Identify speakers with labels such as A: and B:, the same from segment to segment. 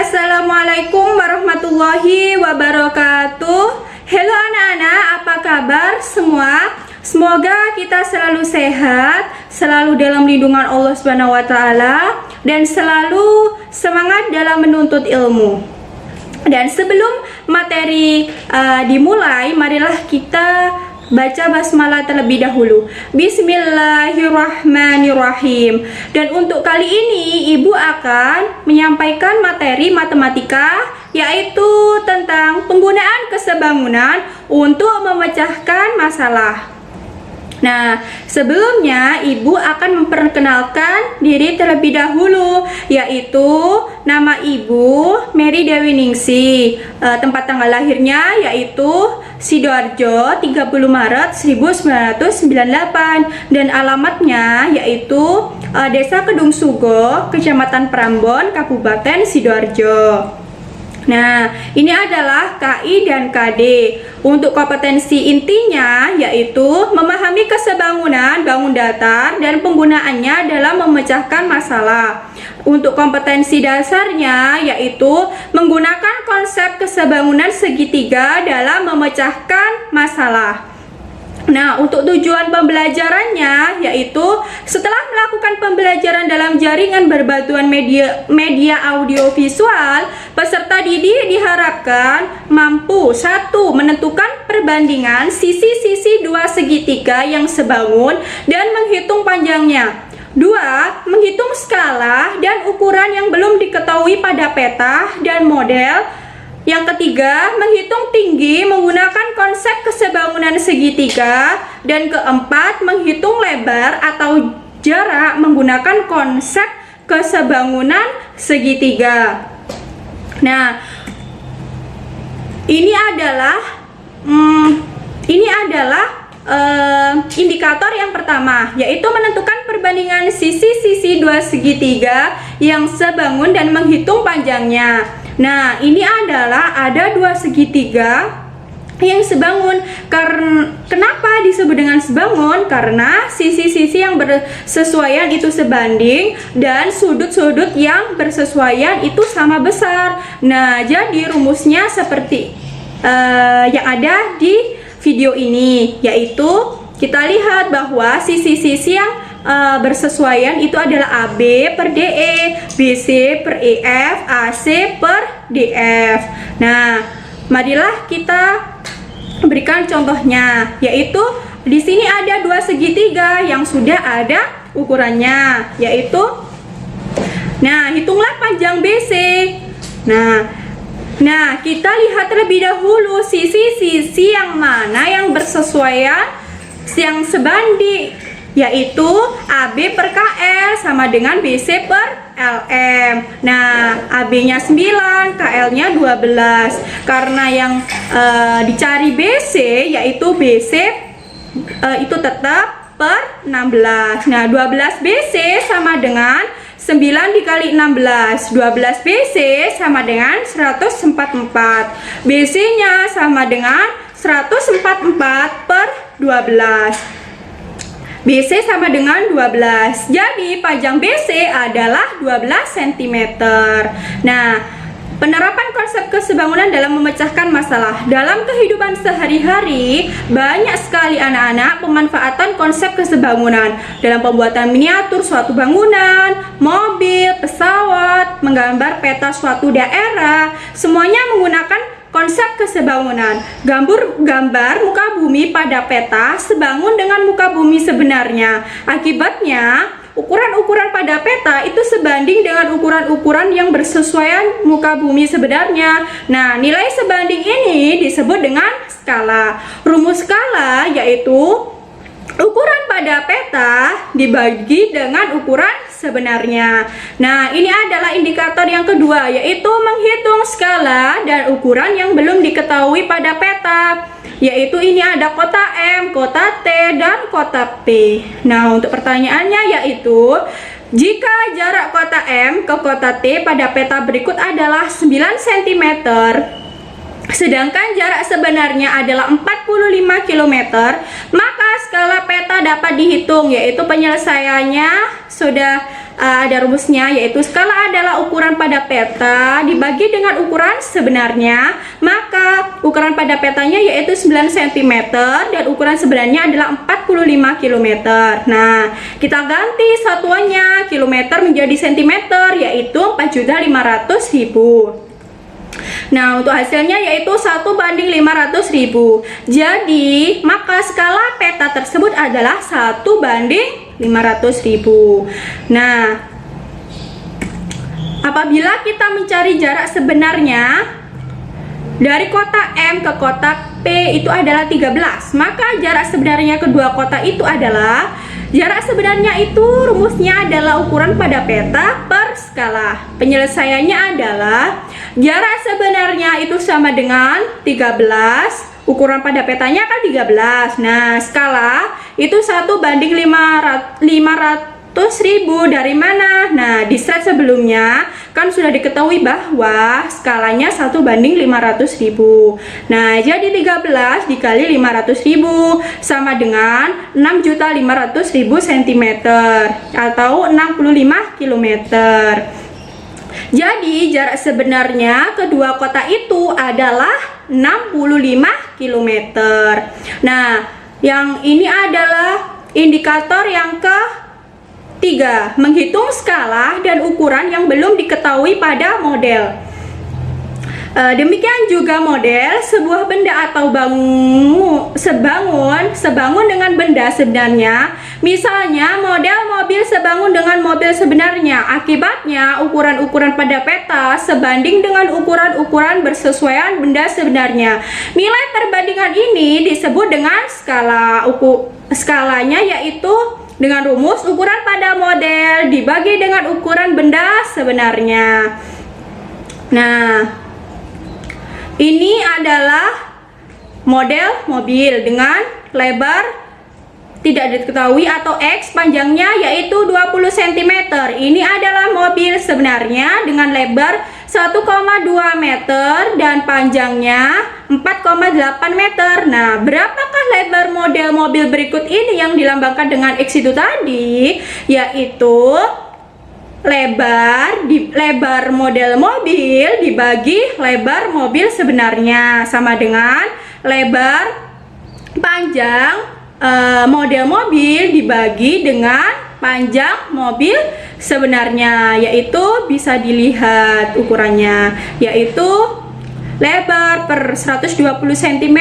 A: Assalamualaikum warahmatullahi wabarakatuh. Halo anak-anak, apa kabar semua? Semoga kita selalu sehat, selalu dalam lindungan Allah Subhanahu wa taala dan selalu semangat dalam menuntut ilmu. Dan sebelum materi dimulai, marilah kita baca basmalah terlebih dahulu. Bismillahirrahmanirrahim. Dan untuk kali ini Ibu akan menyampaikan materi matematika, yaitu tentang penggunaan kesebangunan untuk memecahkan masalah. Nah, sebelumnya Ibu akan memperkenalkan diri terlebih dahulu, yaitu nama Ibu Mary Dewi Ningsih, tempat tanggal lahirnya yaitu Sidoarjo 30 Maret 1998 dan alamatnya yaitu Desa Kedung Sugo, Kecamatan Prambon, Kabupaten Sidoarjo. Nah, ini adalah KI dan KD. Untuk kompetensi intinya yaitu memahami kesebangunan bangun datar dan penggunaannya dalam memecahkan masalah. Untuk kompetensi dasarnya yaitu menggunakan konsep kesebangunan segitiga dalam memecahkan masalah. Nah, untuk tujuan pembelajarannya yaitu setelah melakukan pembelajaran dalam jaringan berbatuan media audio visual, peserta didik diharapkan mampu 1. Menentukan perbandingan sisi-sisi dua segitiga yang sebangun dan menghitung panjangnya. 2. Menghitung skala dan ukuran yang belum diketahui pada peta dan model. Yang ketiga, menghitung tinggi menggunakan konsep kesebangunan segitiga. Dan keempat, menghitung lebar atau jarak menggunakan konsep kesebangunan segitiga. Nah, ini adalah indikator yang pertama, yaitu menentukan perbandingan sisi-sisi dua segitiga yang sebangun dan menghitung panjangnya. Nah, ini adalah ada dua segitiga yang sebangun. Kenapa disebut dengan sebangun? Karena sisi-sisi yang bersesuaian itu sebanding dan sudut-sudut yang bersesuaian itu sama besar. Nah, jadi rumusnya seperti yang ada di video ini, yaitu kita lihat bahwa sisi-sisi yang bersesuaian itu adalah AB per DE, BC per EF, AC per DF. Nah, marilah kita berikan contohnya, yaitu di sini ada dua segitiga yang sudah ada ukurannya, yaitu hitunglah panjang BC. Nah, kita lihat terlebih dahulu sisi-sisi yang mana yang bersesuaian, yang sebanding, yaitu AB per KL sama dengan BC per LM. Nah, AB-nya 9, KL-nya 12. Karena yang dicari BC yaitu BC itu tetap per 16. Nah, 12 BC sama dengan 9 dikali 16. 12 BC sama dengan 144. BC-nya sama dengan 144 per 12. BC sama dengan 12. Jadi panjang BC adalah 12 cm. Nah, penerapan konsep kesebangunan dalam memecahkan masalah. Dalam kehidupan sehari-hari, banyak sekali anak-anak pemanfaatan konsep kesebangunan dalam pembuatan miniatur suatu bangunan, mobil, pesawat, menggambar peta suatu daerah. Semuanya menggunakan konsep kesebangunan. Gambar muka bumi pada peta sebangun dengan muka bumi sebenarnya. Akibatnya, ukuran-ukuran pada peta itu sebanding dengan ukuran-ukuran yang bersesuaian muka bumi sebenarnya. Nah, nilai sebanding ini disebut dengan skala. Rumus skala yaitu ukuran pada peta dibagi dengan ukuran sebenarnya. Nah, ini adalah indikator yang kedua, yaitu menghitung skala dan ukuran yang belum diketahui pada peta. Yaitu ini ada kota M, kota T, dan kota P. Nah, untuk pertanyaannya yaitu jika jarak kota M ke kota T pada peta berikut adalah 9 cm, sedangkan jarak sebenarnya adalah 45 km, maka skala peta dapat dihitung, yaitu penyelesaiannya sudah ada rumusnya, yaitu skala adalah ukuran pada peta dibagi dengan ukuran sebenarnya, maka ukuran pada petanya yaitu 9 cm dan ukuran sebenarnya adalah 45 km. Nah, kita ganti satuannya kilometer menjadi cm, yaitu 4.500.000. Nah, untuk hasilnya yaitu 1:500.000. Jadi, maka skala peta tersebut adalah 1:500.000. Nah, apabila kita mencari jarak sebenarnya dari kotak M ke kotak P itu adalah 13, maka jarak sebenarnya kedua kotak itu adalah jarak sebenarnya itu rumusnya adalah ukuran pada peta per skala. Penyelesaiannya adalah jarak sebenarnya itu sama dengan 13, ukuran pada petanya kan 13. Nah, skala itu 1:500.000 dari mana? Nah, di slide sebelumnya kan sudah diketahui bahwa skalanya 1:500.000. Nah, jadi 13 dikali 500.000 sama dengan 6.500.000 cm atau 65 km. Jadi jarak sebenarnya kedua kota itu adalah 65 km. Nah, yang ini adalah indikator yang ketiga, menghitung skala dan ukuran yang belum diketahui pada model. Demikian juga model sebuah benda atau sebangun dengan benda sebenarnya. Misalnya model mobil sebangun dengan mobil sebenarnya. Akibatnya ukuran-ukuran pada peta sebanding dengan ukuran-ukuran bersesuaian benda sebenarnya. Nilai perbandingan ini disebut dengan skala. Skalanya yaitu dengan rumus ukuran pada model dibagi dengan ukuran benda sebenarnya. Nah, ini adalah model mobil dengan lebar tidak diketahui atau X, panjangnya yaitu 20 cm. Ini adalah mobil sebenarnya dengan lebar 1,2 meter dan panjangnya 4,8 meter. Nah, berapakah lebar model mobil berikut ini yang dilambangkan dengan X itu tadi? Yaitu lebar model mobil dibagi lebar mobil sebenarnya sama dengan lebar panjang model mobil dibagi dengan panjang mobil sebenarnya, yaitu bisa dilihat ukurannya yaitu lebar per 120 cm.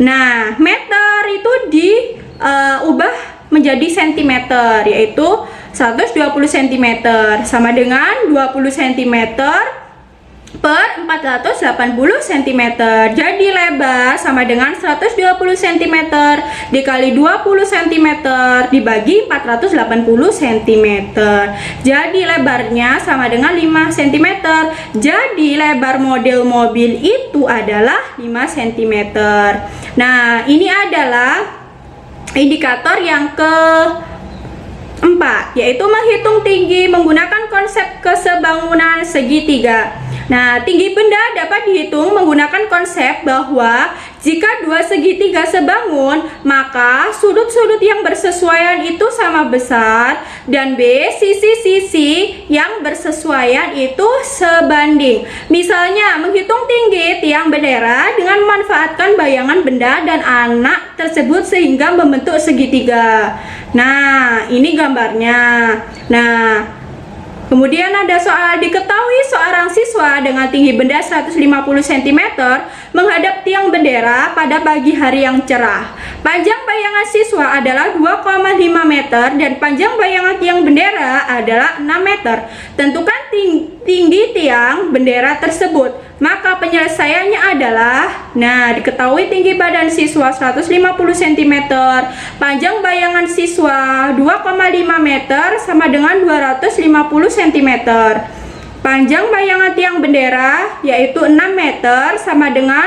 A: Nah, meter itu diubah menjadi centimeter, yaitu 120 cm sama dengan 20 cm per 480 cm. Jadi lebar sama dengan 120 cm dikali 20 cm dibagi 480 cm. Jadi lebarnya sama dengan 5 cm. Jadi lebar model mobil itu adalah 5 cm. Nah, ini adalah indikator yang keempat, yaitu menghitung tinggi menggunakan konsep kesebangunan segitiga. Nah, tinggi benda dapat dihitung menggunakan konsep bahwa jika dua segitiga sebangun, maka sudut-sudut yang bersesuaian itu sama besar dan B, sisi-sisi yang bersesuaian itu sebanding. Misalnya, menghitung tinggi tiang bendera dengan memanfaatkan bayangan benda dan anak tersebut sehingga membentuk segitiga. Nah, ini gambarnya. Nah, kemudian ada soal, diketahui seorang siswa dengan tinggi benda 150 cm menghadap tiang bendera pada pagi hari yang cerah. Panjang bayangan siswa adalah 2,5 meter dan panjang bayangan tiang bendera adalah 6 meter. Tentukan tinggi tiang bendera tersebut. Maka penyelesaiannya adalah, nah, diketahui tinggi badan siswa 150 cm, panjang bayangan siswa 2,5 meter sama dengan 250 cm. Panjang bayangan tiang bendera yaitu 6 meter sama dengan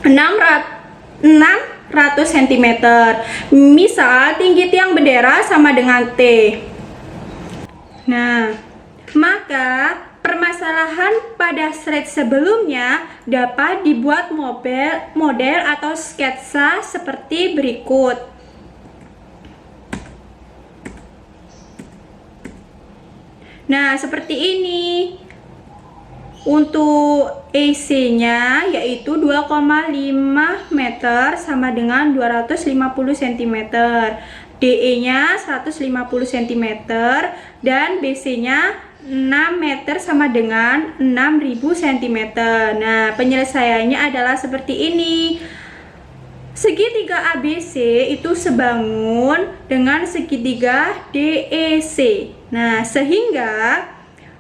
A: 600 cm. Misal tinggi tiang bendera sama dengan T. Nah, maka permasalahan pada slide sebelumnya dapat dibuat model atau sketsa seperti berikut. Nah, seperti ini. Untuk EC-nya yaitu 2,5 meter sama dengan 250 cm. DE-nya 150 cm dan BC-nya 6 meter sama dengan 6000 cm. Nah, penyelesaiannya adalah seperti ini. Segitiga ABC itu sebangun dengan segitiga DEC. Nah, sehingga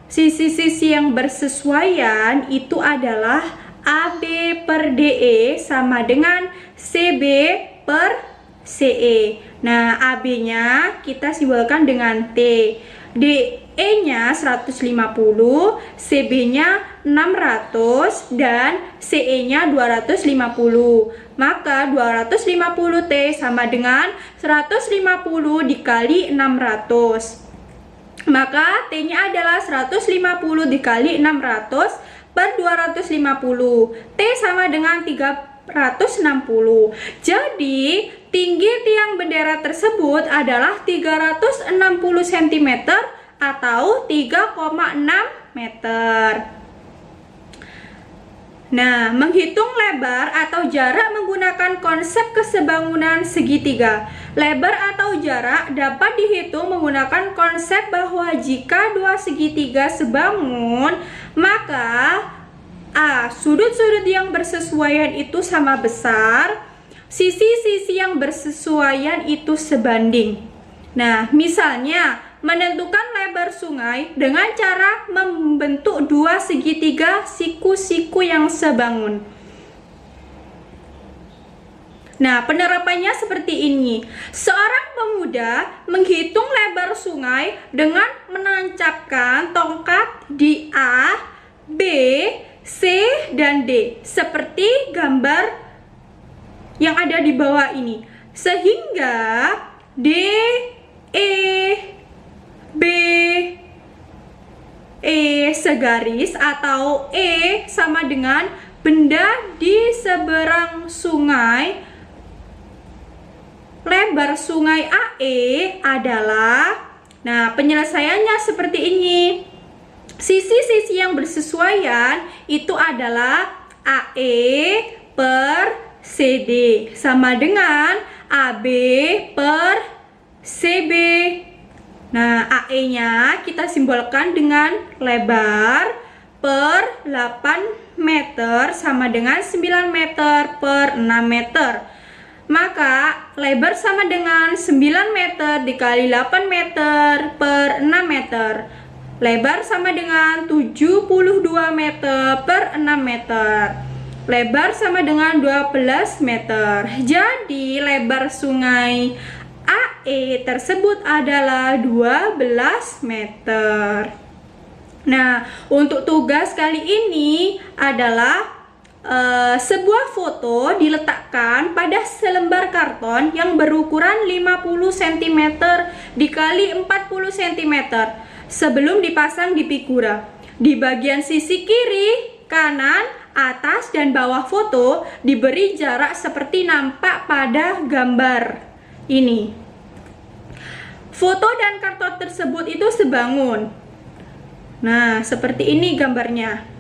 A: sisi-sisi yang bersesuaian itu adalah AB per DE sama dengan CB per CE. Nah, AB-nya kita simbolkan dengan T. DE-nya 150, CB-nya 600, dan CE-nya 250. Maka 250T sama dengan 150 dikali 600. Maka T-nya adalah 150 dikali 600 per 250. T sama dengan 360. Jadi, tinggi tiang bendera tersebut adalah 360 cm atau 3,6 meter. Nah, menghitung lebar atau jarak menggunakan konsep kesebangunan segitiga. Lebar atau jarak dapat dihitung menggunakan konsep bahwa jika dua segitiga sebangun, maka A. Sudut-sudut yang bersesuaian itu sama besar, sisi-sisi yang bersesuaian itu sebanding. Nah, misalnya menentukan lebar sungai dengan cara membentuk dua segitiga siku-siku yang sebangun. Nah, penerapannya seperti ini. Seorang pemuda menghitung lebar sungai dengan menancapkan tongkat di A, B, C, dan D seperti gambar yang ada di bawah ini. Sehingga D, E, B, E segaris atau E sama dengan benda di seberang sungai. Lebar sungai AE adalah, nah penyelesaiannya seperti ini. Sisi-sisi yang bersesuaian itu adalah AE per CD sama dengan AB per CB. Nah, AE-nya kita simbolkan dengan lebar per 8 meter sama dengan 9 meter per 6 meter. Maka lebar sama dengan 9 meter dikali 8 meter per 6 meter. Lebar sama dengan 72 meter per 6 meter. Lebar sama dengan 12 meter. Jadi lebar sungai AE tersebut adalah 12 meter. Nah, untuk tugas kali ini adalah sebuah foto diletakkan pada selembar karton yang berukuran 50 cm dikali 40 cm sebelum dipasang di figura. Di bagian sisi kiri, kanan, atas, dan bawah foto diberi jarak seperti nampak pada gambar ini. Foto dan karton tersebut itu sebangun. Nah, seperti ini gambarnya.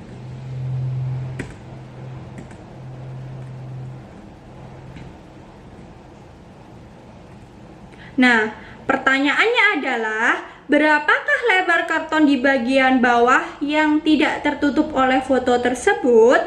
A: Nah, pertanyaannya adalah berapakah lebar karton di bagian bawah yang tidak tertutup oleh foto tersebut?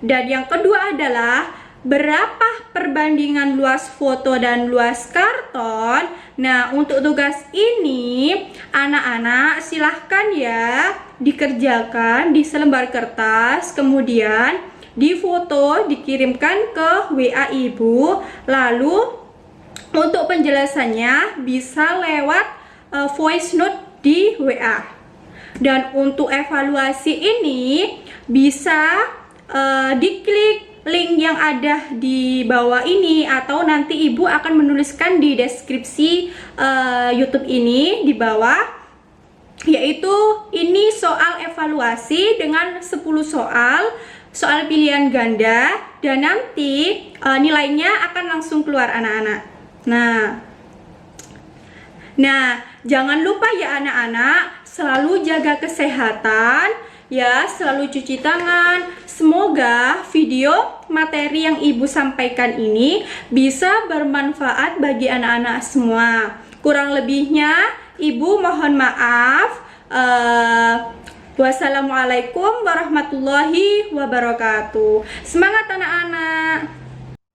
A: Dan yang kedua adalah berapa perbandingan luas foto dan luas karton? Nah, untuk tugas ini anak-anak silahkan ya dikerjakan di selembar kertas, kemudian difoto, dikirimkan ke WA ibu, lalu untuk penjelasannya bisa lewat voice note di WA. Dan untuk evaluasi ini bisa diklik link yang ada di bawah ini, atau nanti ibu akan menuliskan di deskripsi YouTube ini di bawah, yaitu ini soal evaluasi dengan 10 soal pilihan ganda, dan nanti nilainya akan langsung keluar anak-anak. Nah, jangan lupa ya anak-anak, selalu jaga kesehatan, ya, selalu cuci tangan. Semoga video materi yang Ibu sampaikan ini bisa bermanfaat bagi anak-anak semua. Kurang lebihnya Ibu mohon maaf. Wassalamualaikum warahmatullahi wabarakatuh. Semangat anak-anak.